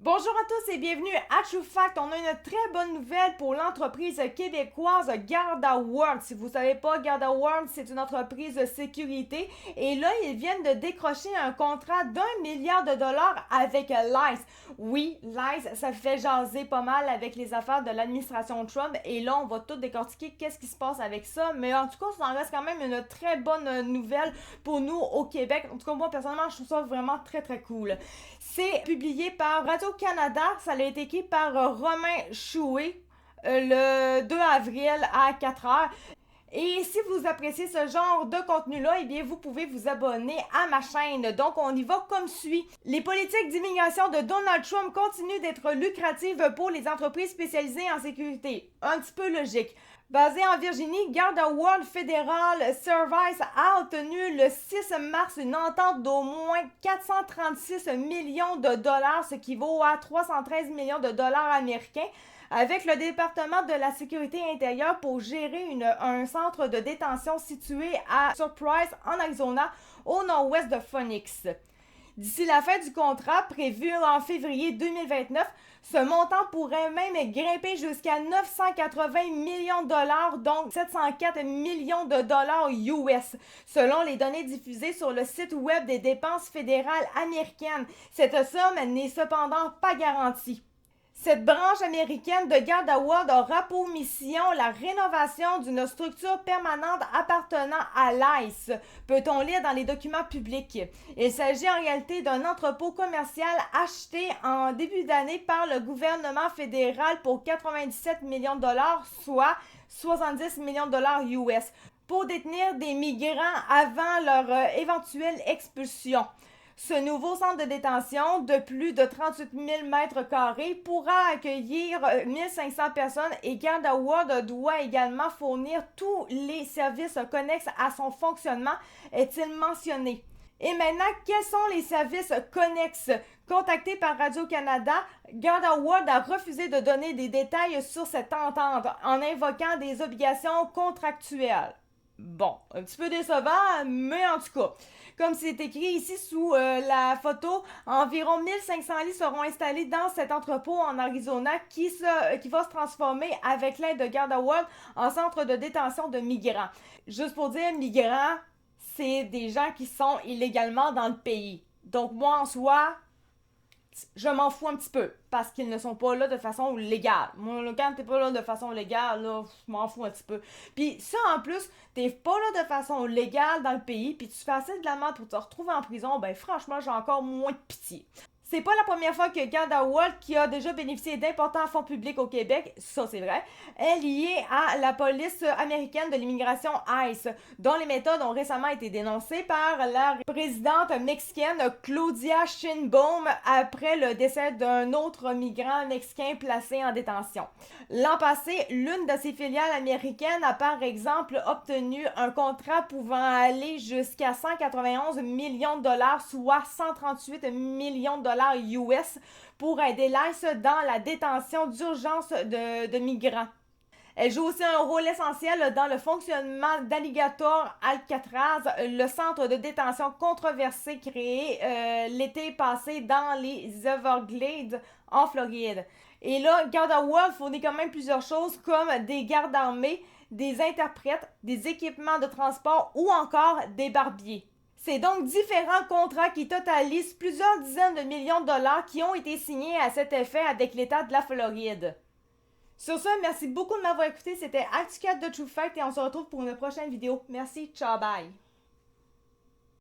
Bonjour à tous et bienvenue à True Fact. On a une très bonne nouvelle pour l'entreprise québécoise Garda World. Si vous ne savez pas, Garda World, c'est une entreprise de sécurité. Et là, ils viennent de décrocher un contrat d'1 milliard de dollars avec l'ICE. Oui, l'ICE, ça fait jaser pas mal avec les affaires de l'administration Trump. Et là, on va tout décortiquer qu'est-ce qui se passe avec ça. Mais en tout cas, ça en reste quand même une très bonne nouvelle pour nous au Québec. En tout cas, moi, personnellement, je trouve ça vraiment très, très cool. C'est publié par Radio-Canada. Ça a été écrit par Romain Chouet le 2 avril à 4 heures. Et si vous appréciez ce genre de contenu-là, eh bien, vous pouvez vous abonner à ma chaîne. Donc, on y va comme suit. Les politiques d'immigration de Donald Trump continuent d'être lucratives pour les entreprises spécialisées en sécurité. Un petit peu logique. Basé en Virginie, Garda World Federal Service a obtenu le 6 mars une entente d'au moins 436 millions de dollars, ce qui vaut à 313 millions de dollars américains, avec le département de la sécurité intérieure pour gérer un centre de détention situé à Surprise, en Arizona, au nord-ouest de Phoenix. D'ici la fin du contrat, prévu en février 2029, ce montant pourrait même grimper jusqu'à 980 millions de dollars, donc 704 millions de dollars US, selon les données diffusées sur le site web des dépenses fédérales américaines. Cette somme n'est cependant pas garantie. Cette branche américaine de Garda World aura pour mission la rénovation d'une structure permanente appartenant à l'ICE, peut-on lire dans les documents publics. Il s'agit en réalité d'un entrepôt commercial acheté en début d'année par le gouvernement fédéral pour 97 millions de dollars, soit 70 millions de dollars US, pour détenir des migrants avant leur éventuelle expulsion. Ce nouveau centre de détention de plus de 38 000 mètres carrés pourra accueillir 1500 personnes et Garda World doit également fournir tous les services connexes à son fonctionnement, est-il mentionné. Et maintenant, quels sont les services connexes? Contacté par Radio-Canada, Garda World a refusé de donner des détails sur cette entente en invoquant des obligations contractuelles. Bon, un petit peu décevant, mais en tout cas, comme c'est écrit ici sous la photo, environ 1500 lits seront installés dans cet entrepôt en Arizona qui va se transformer avec l'aide de Garda World en centre de détention de migrants. Juste pour dire, migrants, c'est des gens qui sont illégalement dans le pays. Donc moi, en soi, je m'en fous un petit peu parce qu'ils ne sont pas là de façon légale. Moi, quand t'es pas là de façon légale, là, je m'en fous un petit peu. Puis ça, en plus, t'es pas là de façon légale dans le pays, puis tu fais assez de la merde pour te retrouver en prison, ben franchement, j'ai encore moins de pitié. C'est pas la première fois que Garda World, qui a déjà bénéficié d'importants fonds publics au Québec, ça c'est vrai, est liée à la police américaine de l'immigration ICE, dont les méthodes ont récemment été dénoncées par la présidente mexicaine Claudia Sheinbaum après le décès d'un autre migrant mexicain placé en détention. L'an passé, l'une de ses filiales américaines a par exemple obtenu un contrat pouvant aller jusqu'à 191 millions de dollars, soit 138 millions de dollars US pour aider l'ICE dans la détention d'urgence de migrants. Elle joue aussi un rôle essentiel dans le fonctionnement d'Alligator Alcatraz, le centre de détention controversé créé l'été passé dans les Everglades en Floride. Et là, Garda World fournit quand même plusieurs choses comme des gardes armés, des interprètes, des équipements de transport ou encore des barbiers. C'est donc différents contrats qui totalisent plusieurs dizaines de millions de dollars qui ont été signés à cet effet avec l'État de la Floride. Sur ce, merci beaucoup de m'avoir écouté. C'était ActuCat de True Fact et on se retrouve pour une prochaine vidéo. Merci, ciao, bye!